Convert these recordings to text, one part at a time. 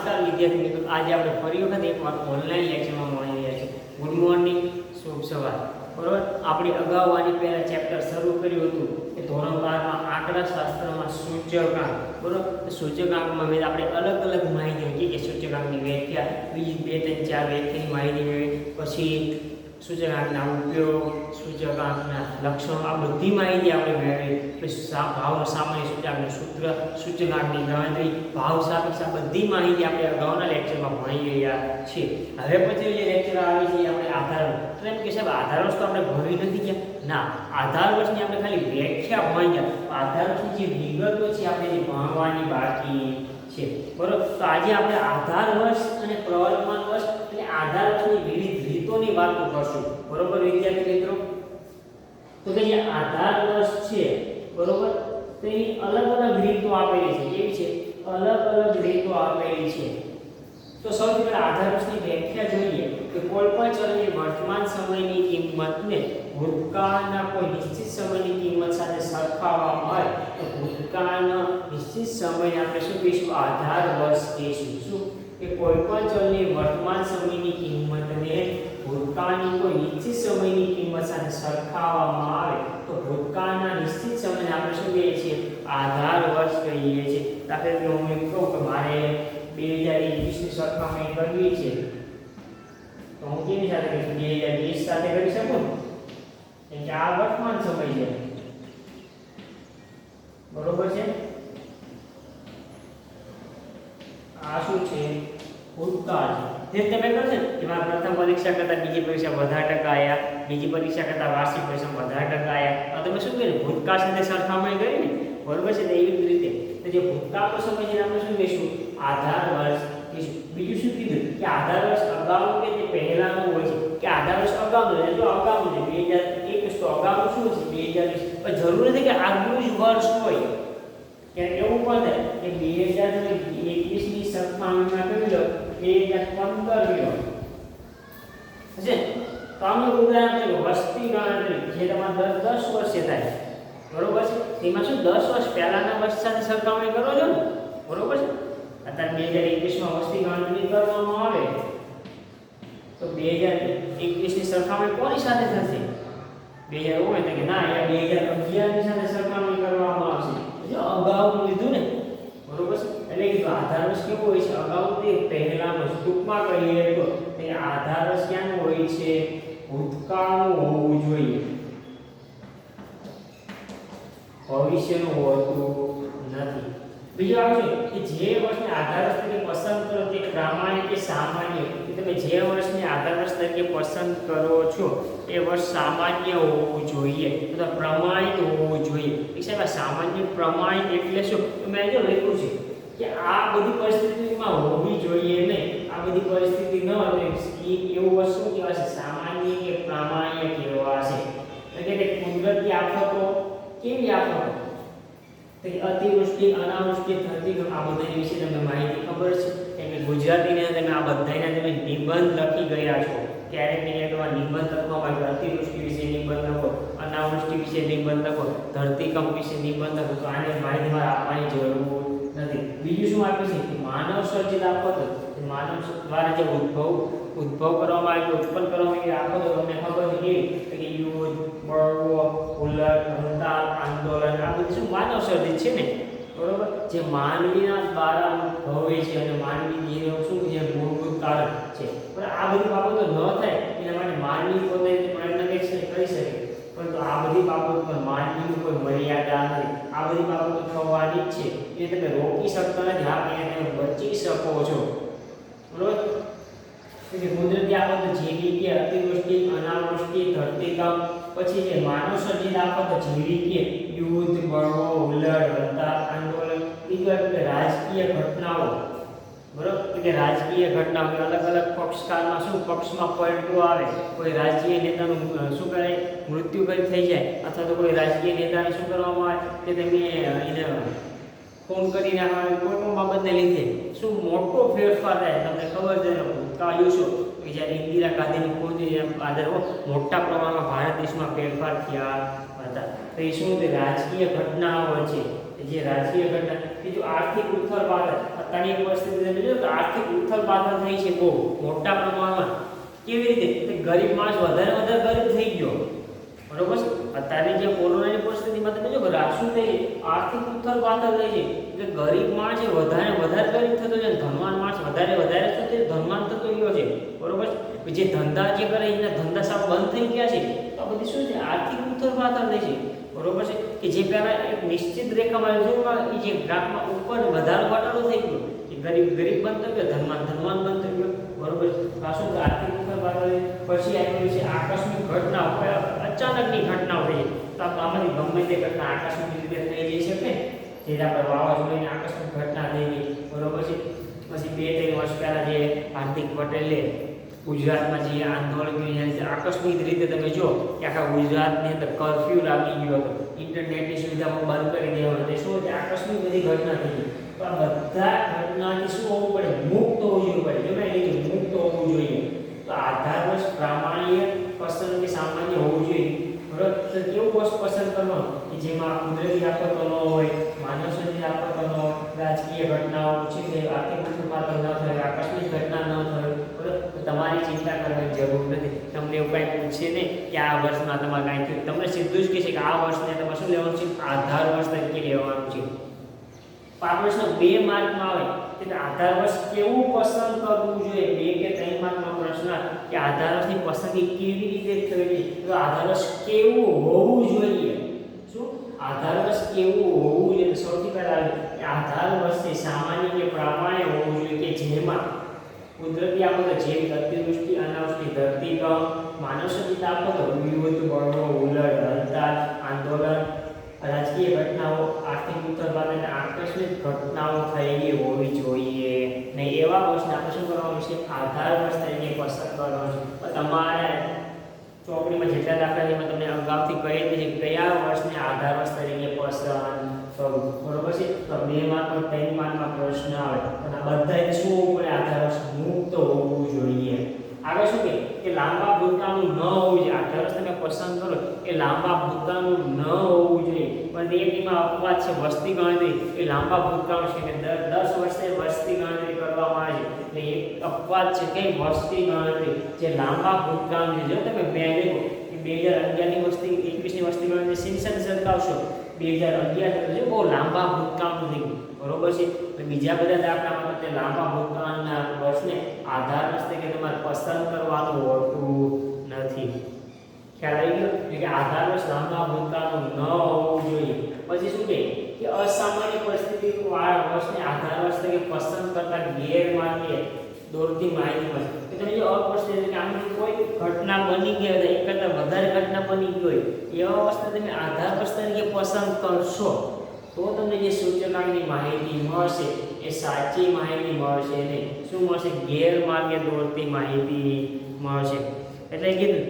નમસ્કાર વિદ્યાર્થી મિત્રો, આજે આપણે ફરી વખત એકવાર ઓનલાઈન લેક્ચરમાં મળી રહ્યા છીએ. ગુડ મોર્નિંગ, શુભ સવાર. બરોબર, આપણે અગાઉ આની પહેલા ચેપ્ટર શરૂ કર્યું હતું કે ધોરણ 12 માં આંકડા શાસ્ત્રમાં સૂચકાંક. બરોબર, સૂચકાંકમાં મેં આપણે અલગ અલગ માહિતી હતી કે સૂચકાંકની વ્યાખ્યા, બીજી 2 3 4 વ્યાખ્યાની માહિતી મેળવી, પછી સૂચકાંકના ઉપયોગ, સૂચકાંકના લક્ષણો, આ બધી માહિતી આપણે મેળવી. પછી ભાવનો સામાન્ય સૂચકાંકનું સૂત્ર, સૂચકાંકની ગણતરી, ભાવ સાપેક્ષ, આ બધી માહિતી આપણે અગાઉના લેક્ચરમાં ભણી રહ્યા છીએ. હવે પછી જે લેક્ચર આવે છે એ આપણે આધાર વર્ષ. તો એમ કે સાહેબ આધાર વર્ષ તો આપણે ભણી નથી ગયા. ના, આધાર વર્ષની આપણે ખાલી વ્યાખ્યા ભણી ગયા. આધાર વર્ષની જે વિગતો છે આપણે જે ભણવાની બાકી છે. બરોબર, તો આજે આપણે આધાર વર્ષ અને પ્રવર્તમાન વર્ષ એટલે આધાર વર્ષની વિવિધ રીતોની વાતો કરશું. બરોબર વિદ્યાર્થી મિત્રો, તો કે જે આધાર વર્ષ છે, બરોબર, તો એની અલગ અલગ રીતો આપેલી છે. કેવી છે? અલગ અલગ રીતો આપેલી છે. તો સૌથી પહેલા આધાર વર્ષની વ્યાખ્યા જોઈએ કે કોઈ પણ ચલની વર્તમાન સમયની કિંમતને ભૂતકાળના કોઈ નિશ્ચિત સમયની કિંમત સાથે સરખાવવામાં આવે તો ભૂતકાળના નિશ્ચિત સમયને આપણે શું કહીશું? આધાર વર્ષ કહીશું. શું? કે કોઈ પણ ચલની વર્તમાન સમયની કિંમતને ભૂતકાળની કોઈ નિશ્ચિત સમયની કિંમત સાથે સરખાવવામાં આવે તો ભૂતકાળના નિશ્ચિત સમયને આપણે શું કહીએ છીએ? આધાર વર્ષ કહીએ છીએ. દાખલા તરીકે હું એમ કહું કે મારે 2021 ની સરખામણી કરવી છે, તો હું કેની સાથે કરીશ? 2020 સાથે કરી શકું, કેમ કે આ વર્તમાન સમય છે. બરોબર છે, આ શું છે? ભૂતકાળ છે. જે તમે કહો છો એમાં પ્રથમ પરીક્ષા કરતા બીજી પરીક્ષા વધારે ટકા આવ્યા, બીજી પરીક્ષા કરતા વાર્ષિક પરીક્ષામાં વધારે ટકા આવ્યા. તો તમે શું કર્યું? ભૂતકાળ સાથે સરખામણી કરી ને. બરોબર છે, તો એવી જ રીતે તો જે ભૂતકાળનો સમય છે આપણે શું કહીશું? આધાર વર્ષ કહીશું. બીજું શું કીધું કે આધાર વર્ષ અગાઉનું કે જે પહેલાનું હોય છે, કે આધાર વર્ષ અગાઉનું છે. જો અગાઉનું છે 2021 તો અગાઉનું શું છે? 2020. પણ જરૂર નથી કે આગલું જ વર્ષ હોય. કે એવું પણ થાય કે 2021 ની સરખામણીમાં કરી લો 2015 લ્યો હશે, તો આનું ઉદાહરણ છે વસ્તી ગણતરી, જે તમારે 10 વર્ષે થાય. બરોબર છે, તેમાં શું 10 વર્ષ પહેલાના વર્ષ સાથે સરખામણી કરો છો ને. બરોબર છે, અત્યારે 2021 માં વસ્તી ગણતરી કરવામાં આવે તો 2021 ની સરખામણી કોની સાથે થશે? 2019 કે ના, અહીંયા 2011 ની સાથે સરખામણી કરવામાં આવશે. જો અગાઉનું લીધું ને. બરોબર છે, એટલે કે આધાર વર્ષ કેવો હોય છે? અગાઉ તે પહેલાનો. ટૂંકમાં કહીએ તો તે આધાર વર્ષ ક્યાંનું હોય છે? ભૂતકાળનું હોવું જોઈએ, ભવિષ્યનું હોતું નથી. બીજું આવશે કે જે વર્ષને આધાર વર્ષ તરીકે પસંદ કરો તે પ્રમાણિક કે સામાન્ય. કે તમે જે વર્ષને આધાર વર્ષ તરીકે પસંદ કરો છો એ વર્ષ સામાન્ય હોવું જોઈએ અથવા પ્રમાણિત હોવું જોઈએ. સાહેબ સામાન્ય પ્રમાણિત એટલે શું? તો મેં જો લખ્યું છે કે આ બધી પરિસ્થિતિમાં હોવી જોઈએ નહીં. આ બધી પરિસ્થિતિ ન હોય તો એવું વર્ષ શું કહેવાશે? સામાન્ય કે પ્રમાણિક કહેવાશે. એટલે કે કુદરતી આફતો, કેવી આફતો? અતિવૃષ્ટિ, અનાવૃષ્ટિ, ધરતીકંપ, આ બધા વિશે તમને માહિતી ખબર છે. કેમ કે ગુજરાતીને તમે આ બધાના તમે નિબંધ લખી ગયા છો. ક્યારેક ને ક્યારેક તમારે નિબંધ લખવામાં આવે, અતિવૃષ્ટિ વિશે નિબંધ લખો, અનાવૃષ્ટિ વિશે નિબંધ લખો, ધરતીકંપ વિશે નિબંધ લખો. તો આને માહિતી મારે આપવાની જરૂર નથી. બીજું શું આપ્યું છે કે માનવ સર્જિત આફતો, માનવ દ્વારા જે ઉદ્ભવ કરવામાં આવે, ઉત્પન્ન કરવામાં આવી આફતો તમને ખબર છે કેવી? કે યુદ્ધ, બળવો, હુલ્લડ, હડતાલ, આંદોલન, આ બધું શું માનવ સર્જિત છે ને. બરોબર, જે માનવીના દ્વારા ઉદ્ભવે છે અને માનવી જીવન શું જે મૂળભૂત કારણ છે. પણ આ બધી બાબતો ન થાય એના માટે માનવી પોતે પ્રયત્ન કરી શકે, પરંતુ આ બધી બાબતો પર માનવીની કોઈ મર્યાદા નથી. આ બધી બાબતો થવાની જ છે, એ તમે રોકી શકતા નથી. હા, એને તમે બચી શકો છો. બરોબર, કે કુદરતી આફતો જેવી કે અતિવૃષ્ટિ, અનાવૃષ્ટિ, ધરતીકંપ, પછી જે માનવ સર્જિત આફતો જેવી કે યુદ્ધ, બળવો, હુલ્લડ, હડતાલ, આંદોલન. બીજું એટલે રાજકીય ઘટનાઓ. બરોબર, કે રાજકીય ઘટનાઓ અલગ અલગ પક્ષકારમાં શું પક્ષમાં પલટો આવે, કોઈ રાજકીય નેતાનું શું કરે મૃત્યુ કરી થઈ જાય, અથવા તો કોઈ રાજકીય નેતાને શું કરવામાં આવે કે તમે એને ફોન કરી નાખવા, કોઈ પણ બાબતને લીધે શું મોટો ફેરફાર થાય. તમને ખબર છે ભૂતકાળ છો કે જ્યારે ઇન્દિરા ગાંધીની ખોજની આધારે મોટા પ્રમાણમાં ભારત દેશમાં ફેરફાર થયા હતા. તો એ શું તે રાજકીય ઘટનાઓ છે, જે રાજકીય ઘટના. બીજું આર્થિક ઉથલપાથલ અત્યારની પરિસ્થિતિ તમે જો કે આર્થિક ઉથલ-પાથલ થઈ છે બહુ મોટા પ્રમાણમાં. કેવી રીતે? કે ગરીબ માણસ વધારે ગરીબ થઈ ગયો. બરોબર છે? અત્યારની જે કોરોનાની પરિસ્થિતિમાં તમે જો કે શું થઈ છે? આર્થિક ઉથલ-પાથલ થઈ છે. કે ગરીબ માણસ વધારે ગરીબ થતો જાય, ધનવાન માણસ વધારે થતો ધનવાન થતો ગયો છે. બરોબર છે? જે ધંધા જે કરે એના ધંધા સાવ બંધ થઈ ગયા છે. તો આ બધી શું છે? આર્થિક ઉથલ-પાથલ થઈ છે. બરોબર છે? કે જે પહેલા એક નિશ્ચિત રેખામાં એ જે ગ્રાફમાં ઉપર વધારો ઘટાડો થઈ ગયો, કે ગરીબ બનતો ગયો, ધનવાન બનતો ગયો. બરોબર છે? આ શું આર્થિક ઉથલ-પાથલ. પછી આવ્યું છે આકસ્મિક ઘટનાઓ, અચાનકની ઘટનાઓ થઈ. તો આમાંથી ગમે તે ઘટના આકસ્મિક રીતે થઈ જઈ શકે, જે આપણે વાવાઝોડાની આકસ્મિક ઘટના થઈ ગઈ. બરોબર છે? પછી 2-3 વર્ષ પહેલા જે હાર્દિક પટેલે ગુજરાતમાં જે આંદોલન આકસ્મિક રીતે તમે જો કે આખા ગુજરાતની અંદર કર્ફ્યુ લાગી ગયો હતો, ઇન્ટરનેટની સુવિધા બંધ કરી દેવામાં હતી. શું છે? આકસ્મિક બધી ઘટના થઈ ગઈ. તો આ બધા ઘટનાથી શું હોવું પડે? મુક્ત હોવું પડે. જો મેં કીધું મુક્ત હોવું જોઈએ. તો આધારવશ પ્રામાણિક પસંદ કે સામાન્ય હોવું જોઈએ. બરોબર? તો કેવું વસ્તુ પસંદ કરવાનું કે જેમાં કુદરતી આફતો ન હોય, માનવસર્જિત આફતો ન હોય, રાજકીય ઘટનાઓ છે કે આર્થિક ઉથલ-પાથલ ન થાય, આકસ્મિક ઘટના ન થાય. બરોબર? તો તમારી ચિંતા કરવાની જરૂર નથી. તમને એવું કાંઈ પૂછે નહીં કે આ વર્ષમાં તમારે કાંઈ થયું. તમને સીધું જ કહે છે કે આ વર્ષને તમારે શું લેવાનું છે? આધાર વર્ષ તરીકે લેવાનું છે. આ પ્રશ્ન 2 માર્કમાં આવે કે આધાર વર્ષ કેવું પસંદ કરવું જોઈએ. 2 કે 3 માર્કનો પ્રશ્ન કે આધાર વર્ષની પસંદગી કેવી રીતે થવી. તો આધાર વર્ષ કેવું હોવું જોઈએ. શું આધાર વર્ષ કેવું હોવું જોઈએ? સૌથી પહેલા કે આધાર વર્ષે સામાન્ય કે પ્રામાણિક હોવું જોઈએ, કે જેમાં કુદરતી આફતો જેવી અતિવૃષ્ટિ, અનાવૃષ્ટિ, ધરતીકંપ, માનવસર્જિત આફતો, વિવિધ બળવો, ઉલટ, હડતાલ, આંદોલન, રાજકીય ઘટનાઓ, આર્થિક ઉથલ-પાથલ, આકસ્મિક ઘટનાઓ થયેલી હોવી જોઈએ. ને એવા વર્ષને આપણે શું કરવાનું છે? આધાર વર્ષ તરીકે પસંદ કરવાનું છે. તમારે ચોપડીમાં જેટલા દાખલા છે એમાં તમને અગાઉથી કહી દીધી કયા વર્ષને આધાર વર્ષ તરીકે પસંદ કરવું. બરોબર છે? તો 2 માર્કનો 3 માર્કમાં પ્રશ્ન આવે અને આ બધાય શું હોવું પડે? આધાર વર્ષ મુક્ત હોવું જોઈએ. આગળ શું કે લાંબા ભૂતકાળનું ન હોવું જોઈએ. આધાર વર્ષ તમે પસંદ કરો એ લાંબા ભૂતકાળનું ન હોવું જોઈએ. પણ એમાં અપવાદ છે. વસ્તી ગણતરી એ લાંબા ભૂતકાળ છે કે 10 વર્ષે વસ્તી ગણતરી કરવામાં આવે છે. એટલે એક અપવાદ છે કે વસ્તી ગણતરી જે લાંબા ભૂતકાળની. જો તમે મેં દેખો કે 2011ની વસ્તી 21ની વસ્તી ગણતરી સિંચન સરકાવશો 2011 જો બહુ લાંબા ભૂતકાળનું થઈ ગયું. બરોબર છે? તો બીજા બધા દાખલામાં તે લાંબા ભૂતકાળના વર્ષને આધાર વર્ષ તરીકે તમારે પસંદ કરવાનું હોતું નથી. ખ્યાલ આવી ગયો? કે આધાર વર્ષ લાંબા ભૂતકાળનું ન હોવું જોઈએ. પછી શું કે અસામાન્ય પરિસ્થિતિ વાળા વર્ષને આધાર વર્ષ તરીકે પસંદ કરતા ગેરમાર્ગે દોરતી માહિતી મળે. કે તમે જો અપરિસ્થિતિ કે આમ કોઈ ઘટના બની ગઈ હોય, એક કરતાં વધારે ઘટના બની ગઈ હોય, એવા વર્ષને તમે આધાર વર્ષ તરીકે પસંદ કરશો તો તમને જે સૂચનાની માહિતી મળશે એ સાચી માહિતી મળશે નહીં. શું મળશે? ગેરમાર્ગે દોરતી માહિતી મળશે. એટલે કીધું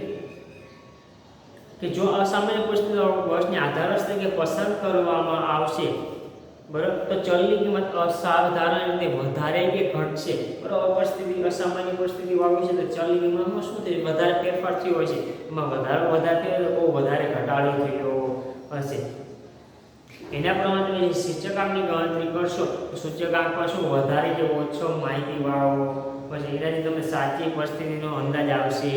કે જો અસામાન્ય પરિસ્થિતિ વર્ષની આધાર વર્ષ તરીકે પસંદ કરવામાં આવશે, બરાબર, તો ચલની કિંમત અસાધારણ રીતે વધારે કે ઘટશે. બરાબર? પરિસ્થિતિ અસામાન્ય પરિસ્થિતિ વાળી છે તો ચલની કિંમતમાં શું થશે? વધારે ફેરફાર થયો હોય છે. એમાં વધારે થયો તો બહુ વધારે ઘટાડો થયો હશે. એના પ્રમાણે તમે સૂચકાંકની ગણતરી કરશો તો સૂચકાંક પર શું વધારે કે ઓછો માહિતી વાળો પછી એનાથી તમને સાચી પરિસ્થિતિનો અંદાજ આવશે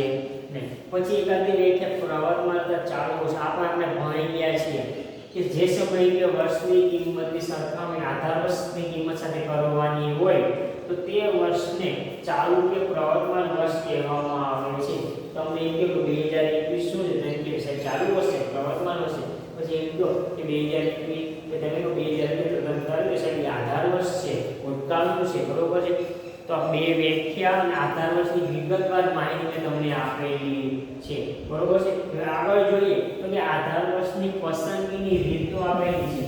નહીં. પછી એકાદી વ્યાખ્યા પ્રવર્તમાન ચાલુ છે. આપણે ભણી ગયા છીએ કે જે સમયે કે વર્ષની કિંમતની સરખામણી આધાર વર્ષની કિંમત સાથે કરવાની હોય તો તે વર્ષને ચાલુ કે પ્રવર્તમાન વર્ષ કહેવામાં આવે છે. તમને એમ કે 2021 શું છે? તો કે સાહેબ ચાલુ વર્ષ છે, પ્રવર્તમાન વર્ષ છે. પછી એમ કહો કે 2021 કે તમે કહો 2021 તો તમે સાહેબ આધાર વર્ષ છે, ભૂતકાળનું છે. બરોબર છે? તો આ 2 વ્યાખ્યા અને આધાર વર્ષની વિગતવાર માહિતી મેં તમને આપેલી છે. બરોબર છે? હવે આગળ જોઈએ તો કે આધાર વર્ષની પસંદગીની રીતો આપેલી છે.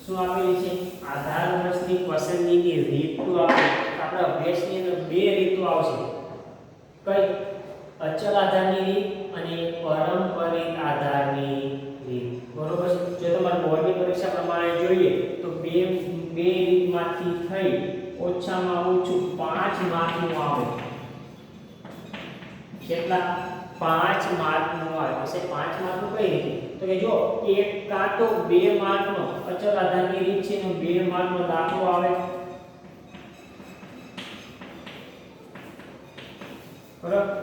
શું આપેલી છે? આધાર વર્ષની પસંદગીની રીતો આપેલી. આપણા અભ્યાસની અંદર 2 રીતો આવશે. કઈ? અચલ આધારની રીત અને પરંપરિત આધારની રીત. બરોબર છે? જો તમારે બોર્ડની પરીક્ષા પ્રમાણે જોઈએ તો બે રીતમાંથી થઈ ઓછામાં ઓછું 5 માર્કનું આવે. કેટલા? 5 માર્કનું આવે. હશે 5 માર્કનું કઈ રીતે? તો કે જો એક કાં તો 2 માર્કનો અચલ આધારની રીત છે એનો 2 માર્કનો દાખલો આવે બરાબર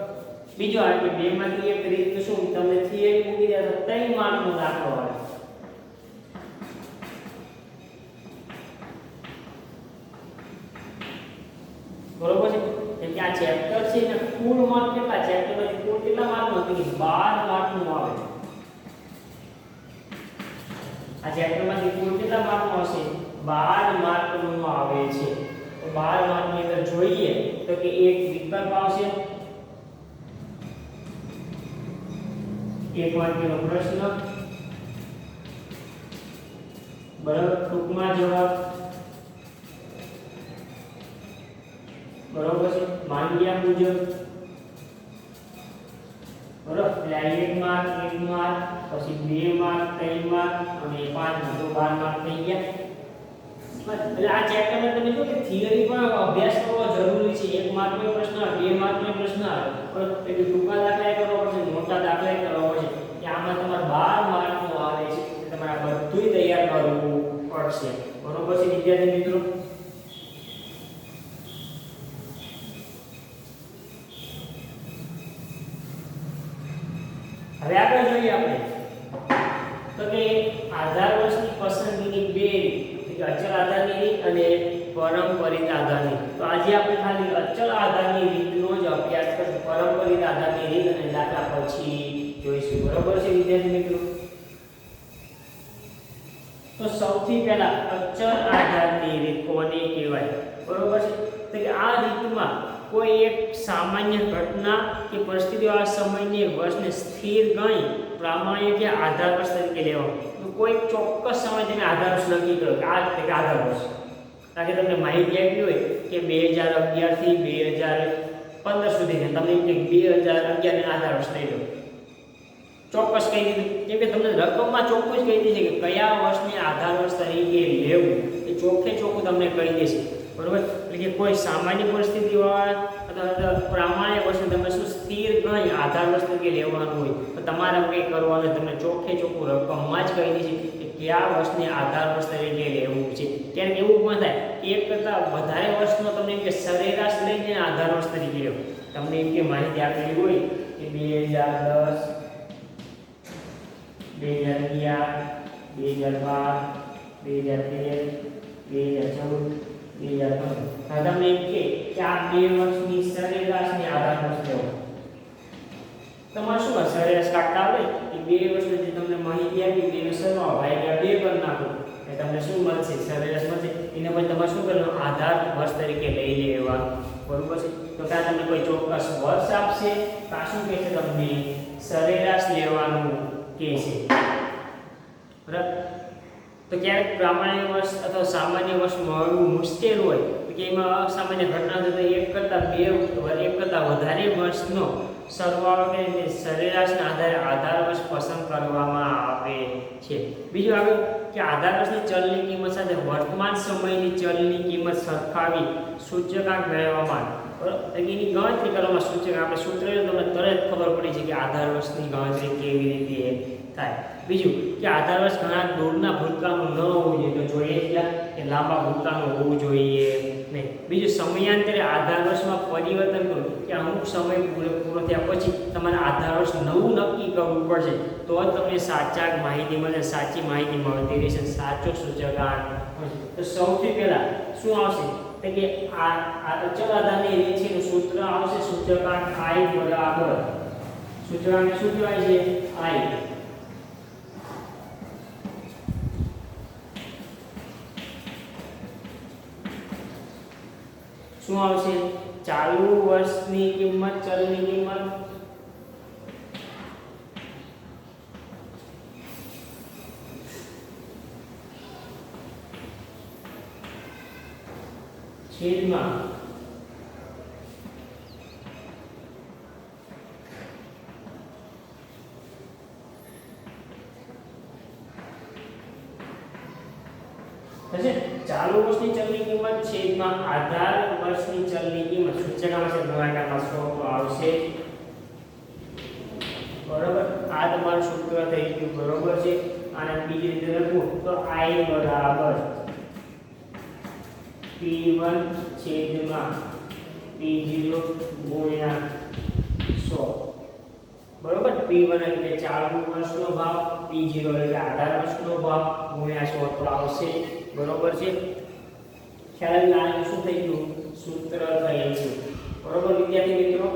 બીજો આ કે બે માંથી એક રીત તો શું તમને થિયરી મૂકી દે તો 3 માર્કનો દાખલો આવે બરોબર છે કેમ કે આ ચેપ્ટર છે ને કુલ માર્ક કેટલા ચેપ્ટર માંથી કુલ કેટલા માર્કનો તો 12 માર્કનું આવે આ ચેપ્ટર માંથી કુલ કેટલા માર્કનો હશે 12 માર્કનું આવે છે તો 12 માર્કની અંદર જોઈએ તો કે એક વિકલ્પ આવશે એક વાક્યનો પ્રશ્ન બરાબર ટૂંકમાં જવાબ બરાબર છે માંગ્યા મુજબ બરાબર એટલે આ 1 માર્ક 1 માર્ક પછી 2 માર્ક 3 માર્ક અને 5 તો 12 માર્ક થઈ ગયા એટલે આ ચેપ્ટરમાં તમે જો કે થિયરી પણ અભ્યાસ કરવો જરૂરી છે 1 માર્કનો પ્રશ્ન 2 માર્કનો પ્રશ્ન બરાબર એટલે ટૂંકા દાખલા કરવા પડશે મોટા દાખલા કરવા પડશે કે આમાં તમારે 12 માર્કનું આવે છે એટલે તમારે બધુંય તૈયાર કરવું પડશે બરોબર છે વિદ્યાર્થી મિત્રો હવે આગળ જોઈએ આપણે તો કે આધાર વર્ષની પસંદગીની બે રીત અચલ આધારની રીત અને પરંપરિત આધારની તો આજે આપણે ખાલી અચલ આધારની રીતનો જ અભ્યાસ કરશું પરંપરિત આધારની રીત અને દાખલા પછી જોઈશું બરોબર છે વિદ્યાર્થી મિત્રો તો સૌથી પહેલા અચલ આધારની રીત કોને કહેવાય બરોબર છે તો કે આ રીતમાં કોઈ એક સામાન્ય ઘટના કે પરિસ્થિતિ આ સમયની વર્ષને સ્થિર ગણી પ્રામાણિક કે આધાર વર્ષ તરીકે લેવાનું તો કોઈ ચોક્કસ સમય તમે આધાર વર્ષ નક્કી કરો કે આ એટલે આધાર વર્ષ કારણ કે તમને માહિતી આપી હોય કે 2011 થી 2015 સુધી તમને એમ કે 2011 ને આધાર વર્ષ લઈ લો ચોક્કસ કહી દીધું કેમ કે તમને રકમમાં ચોખ્ખું જ કહી દેશે કે કયા વર્ષને આધાર વર્ષ તરીકે લેવું એ ચોખ્ખે ચોખ્ખું તમને કહી દેશે બરોબર એટલે કે કોઈ સામાન્ય પરિસ્થિતિ હોય અથવા પ્રામાણિક વર્ષને તમે શું સ્થિર ગણી આધાર વર્ષ તરીકે લેવાનું હોય તો તમારે કંઈ કરવાનું તમને ચોખ્ખે ચોખ્ખું રકમમાં જ કહી દેશે કે કયા વર્ષને આધાર વર્ષ તરીકે લેવું છે ક્યારેક એવું પણ થાય કે એક કરતાં વધારે વર્ષનો તમને એમ કે સરેરાશ લઈને આધાર વર્ષ તરીકે લેવો તમને એમ કે માહિતી આપેલી હોય કે 2010 2011 2012 2013 2014 2015 તમને એમ કે આ બે વર્ષની સરેરાશની આધાર વર્ષ લેવો તમારે શું સરેરાશ કાઢતા આવડે એ બે વર્ષની જે તમને માહિતી આપી બે સરવાળો ભાગ્યા 2 કરી નાખો એટલે તમને શું મળશે સરેરાશ મળશે એને પછી તમારે શું કરવાનું આધાર વર્ષ તરીકે લઈ લેવાનું બરોબર છે તો કાં તમને કોઈ ચોક્કસ વર્ષ આપશે કાં શું કહેશે તમને સરેરાશ લેવાનું કહે છે બરાબર તો ક્યારેક પ્રામાણિક વર્ષ અથવા સામાન્ય વર્ષ મળવું મુશ્કેલ હોય તો કે એમાં અસામાન્ય ઘટના થતા એક કરતાં વધારે વર્ષનો સરવાળો કે સરેરાશના આધારે આધાર વર્ષ પસંદ કરવામાં આવે છે બીજું આગળ કે આધાર વર્ષની ચલની કિંમત સાથે વર્તમાન સમયની ચલની કિંમત સરખાવી સૂચકાંક મેળવવામાં બરાબર એની ગણતરી કરવામાં સૂચક આપણે સૂત્ર તમને તરત ખબર પડી છે કે આધાર વર્ષની ગણતરી કેવી રીતે થાય બીજું કે આધાર વર્ષ ઘણા દૂરના ભૂતકાળનું ન હોવું જોઈએ તો જોઈએ કે લાંબા ભૂતકાળનું હોવું જોઈએ નહીં બીજું સમયાંતરે આધાર વર્ષમાં પરિવર્તન કરવું કે અમુક સમય પૂરો થયા પછી તમારે આધાર વર્ષ નવું નક્કી કરવું પડશે તો જ તમને સાચા માહિતી મળે સાચી માહિતી મળતી રહેશે સાચો સૂચકાંક તો સૌથી પહેલાં શું આવશે તો કે આ અચલ આધારની રીત છે સૂત્ર આવશે સૂચકાંક I બરાબર સૂચકાંક શું કહેવાય છે I શું આવશે ચાલુ વર્ષની કિંમત ચલની કિંમત છેદમાં ચાલુ વર્ષની ચલની કિંમત છેદમાં આધાર વર્ષની ચલની કિંમત સૂચકાંક છે ગુણાકારમાં 100 તો આવશે બરોબર આ તમારું સૂત્ર થઈ ગયું બરોબર છે અને બીજી રીતે લખું તો I બરાબર P1 છેદમાં P0 ગુણ્યા 100 બરોબર. P1 એટલે ચાલુ વર્ષનો ભાવ, P0 એટલે આધાર વર્ષનો ભાવ ગુણ્યા 100 તો આવશે. બરોબર છે. ખ્યાલ આવે શું થઈ ગયું? સૂત્ર થઈ ગયું. બરોબર વિદ્યાર્થી મિત્રો.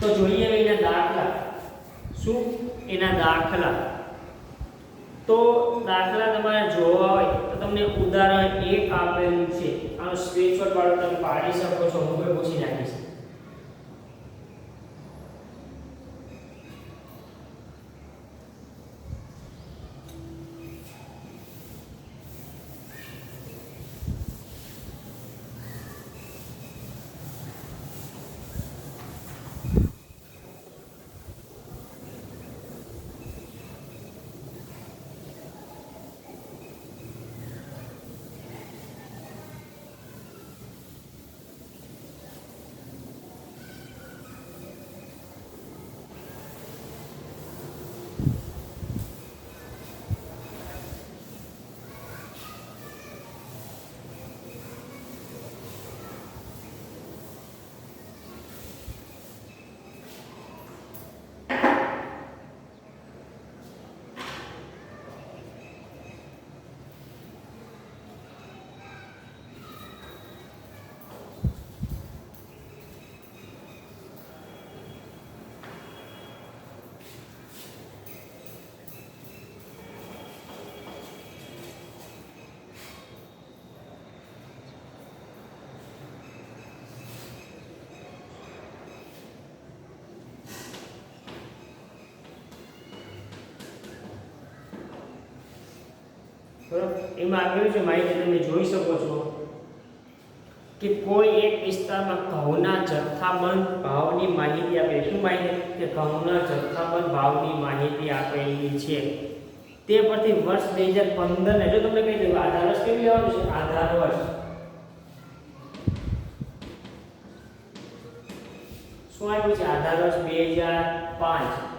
તો જોઈએ એના દાખલા. શું એના દાખલા? તો દાખલા તમારે જોવા હોય તો તમને ઉદાહરણ 1 આપેલું છે. આનો સ્ક્રીનશોટ પાડો, તમે પાડી શકો છો. હું પણ પૂછી નાખીશ. બરાબર. એમાં આપેલું છે માહિતી તમે જોઈ શકો છો કે કોઈ એક વિસ્તારમાં ઘઉંના જથ્થાબંધ ભાવની માહિતી આપેલી. શું માહિતી? કે ઘઉંના જથ્થાબંધ ભાવની માહિતી આપેલી છે. તે પરથી વર્ષ 2015 ને જો તમને કહી દઉં આધાર વર્ષ કેવું લેવાનું છે? આધાર વર્ષ. શું આપ્યું છે? આધાર વર્ષ 2005.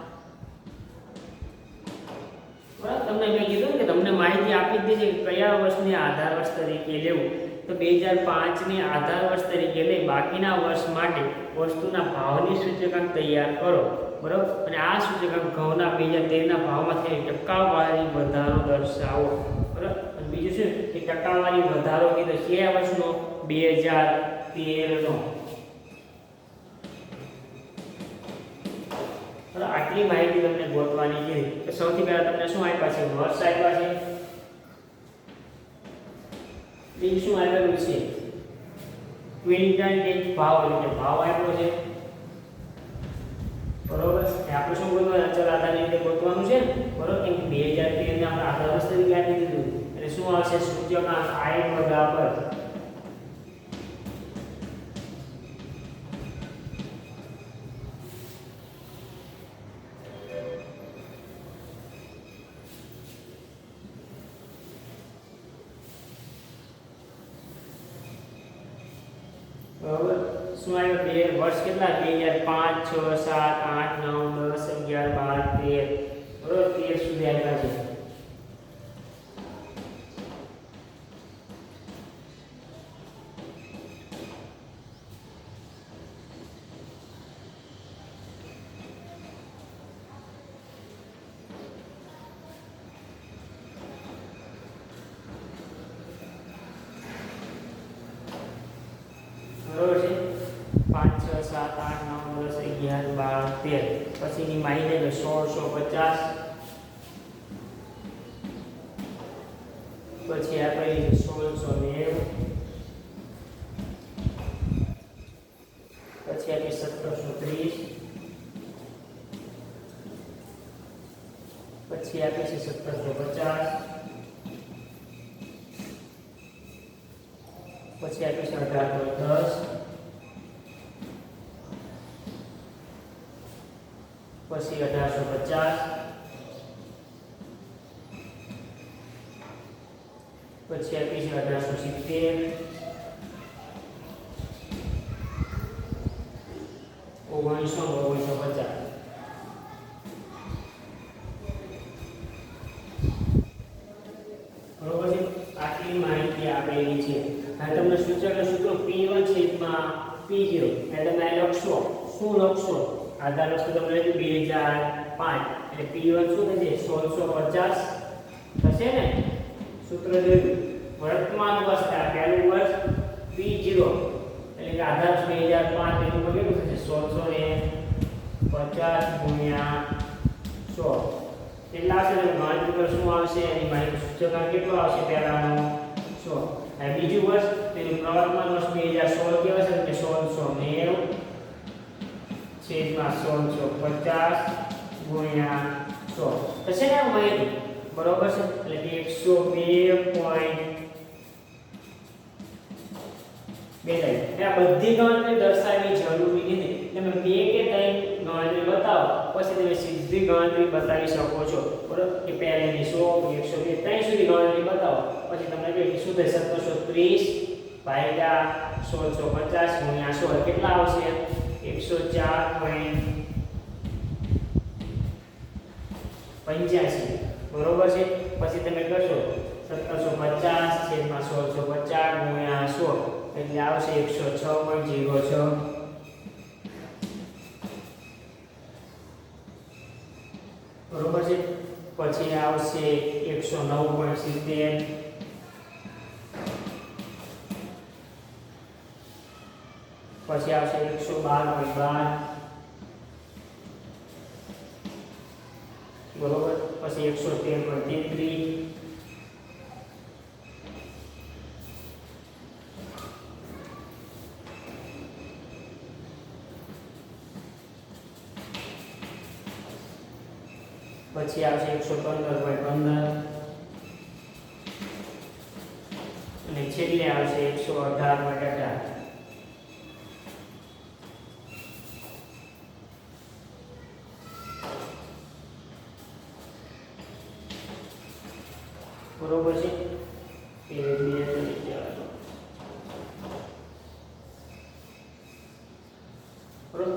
તમને મેં કીધું કે તમને માહિતી આપી દીધી છે કે કયા વર્ષને આધાર વર્ષ તરીકે લેવું. તો 2005 ને આધાર વર્ષ તરીકે લઈ બાકીના વર્ષ માટે વસ્તુના ભાવની સૂચકાંક તૈયાર કરો. બરાબર. અને આ સૂચકાંક ઘઉંના 2013 ના ભાવમાં થયેલી ટકાવારી વધારો દર્શાવો. બરાબર. અને બીજું શું કે ટકાવારી વધારો કીધો કયા વર્ષનો? 2013 નો. આટલી માહિતી તમને ગોતવાની છે. તો સૌથી પહેલા તમને શું આપ્યા છે? વર્ષ આપ્યા છે. બીજું શું આપેલું છે? ક્વિન્ટલ દીઠ ભાવ એટલે ભાવ આપ્યો છે. બરોબર. આપણે શું ગોતવાનું? અચલ આધારની રીતે ગોતવાનું છે. બરોબર. કેમ 2013 ને આપણે આધાર વર્ષ તરીકે આપી દીધું એટલે શું આવશે? સૂચકાંક I બરાબર બરાબર. શું આવ્યું? બે વર્ષ કેટલા? 2005 6 7 8 9 10 11 12 13. બરોબર. 13 સુધી આવ્યા છે. બરોબર છે. 5 6 7 8 9 10 11 12 13. પછીની માહિતી 1650. પછી આપેલી છે 1690. પછી આપી 1730. પછી આપી છે 1750. પછી આપી છે 1810. પછી 1850. પછી આપી છે 1870. 1950. બરોબર છે. આટલી માહિતી આપેલી છે. હવે તમને સૂચક સૂત્રો P1 છેદમાં P0 એટલે તમે શું લખશો આધાર વસ્તુ તમને લખ્યું 2005 એટલે P1 શું થશે 1650 થશે ને સૂત્ર જોયું વર્તમાન વર્ષ આ પહેલું વર્ષ P0 એટલે કે આધાર 2005 એનું કેટલું થશે 1650 ગુણ્યા 100 કેટલા આવશે ગણતરી પર શું આવશે એની માહિતી સૂચકાંક કેટલો આવશે પહેલાનો 100 અને બીજું વર્ષ તેનું પ્રવર્તમાન વર્ષ 2016 કેવું છે કે 1690 છેદમાં 1650 ગુણ્યા 100 થશે ને માહિતી બરોબર છે એટલે કે 102.2 આ બધી ગણતરી દર્શાવવી જરૂરી નથી તમે 2 કે 3 ગણતરી બતાવો પછી તમે સીધી ગણતરી બતાવી શકો છો બરોબર કે પહેલેની 100 102 3 સુધી ગણતરી બતાવો પછી તમને કહે કે શું થાય 1730 ભાગ્યા 1650 ગુણ્યા 100 કેટલા આવશે 104.85 બરોબર છે પછી તમે કરશો 1750 છેદમાં 1650 ગુણ્યા 100 એટલે આવશે 106.06 બરોબર છે પછી આવશે 109.70 પછી આવશે 112.12 બરોબર પછી 113.33 પછી આવશે 115.15 અને છેલ્લે આવશે 118.18 બરોબર છે પેજ ની અંદર નીચે આવજો બરોબર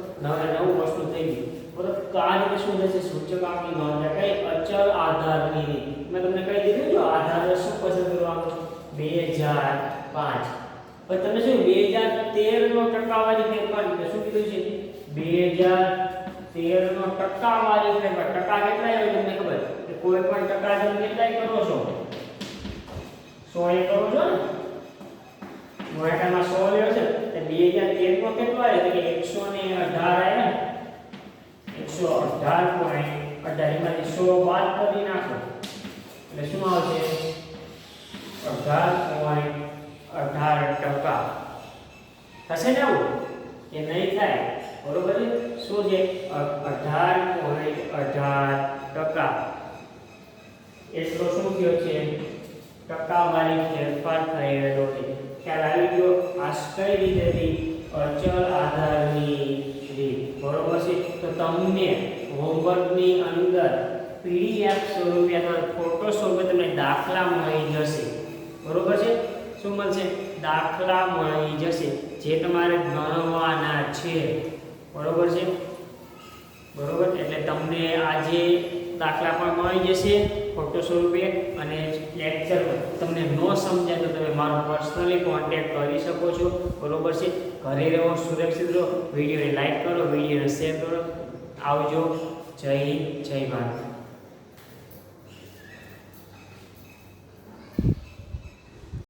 નવું વસ્તુ થઈ ગઈ બરોબર તો આ રીતે શું થશે સૂચકાંકની ગણતરી કઈ અચળ આધારની રીત મેં તમને કહી દીધું જો આધાર શું પસંદ કરવાનો 2005 પણ તમે શું 2013 નો ટકાવારી ફેરફાર શું કીધું છે 2013 નો ટકાવારી ફેરફાર ટકા કેટલા આવે તમને ખબર કે કોઈ પણ ટકા તમે કેટલાય કરો છો 100 એ કરો છો ને મોટામાં 100 લેવો છે તો 2013 નો કેટલો આવે તો કે 118 આવે ને 118.18 એમાંથી 100 બાદ કરી નાખો એટલે શું આવશે 18.18% થશે ને આવું એ નહીં થાય બરોબર છે શું છે 18.18% એટલો શું થયો છે ટકાવારી ફેરફાર થયેલો છે ખ્યાલ આવી ગયો આ કઈ રીતેથી અચળ આધારની રીત બરોબર છે તો તમને હોમવર્કની અંદર પીડીએફ સ્વરૂપે અથવા ફોટો સ્વરૂપે તમને દાખલા મળી જશે બરોબર છે શું મળશે દાખલા મળી જશે જે તમારે ગણવાના છે બરોબર છે બરોબર એટલે તમને આજે દાખલા પણ મળી જશે ફોટો સ્વરૂપે અને લેક્ચર તમને ન સમજાય તો તમે મારો પર્સનલી કોન્ટેક્ટ કરી શકો છો બરોબર છે ઘરે રહો સુરક્ષિત રહો વિડીયોને લાઈક કરો વિડીયોને શેર કરો આવજો જય હિન્દ જય ભારત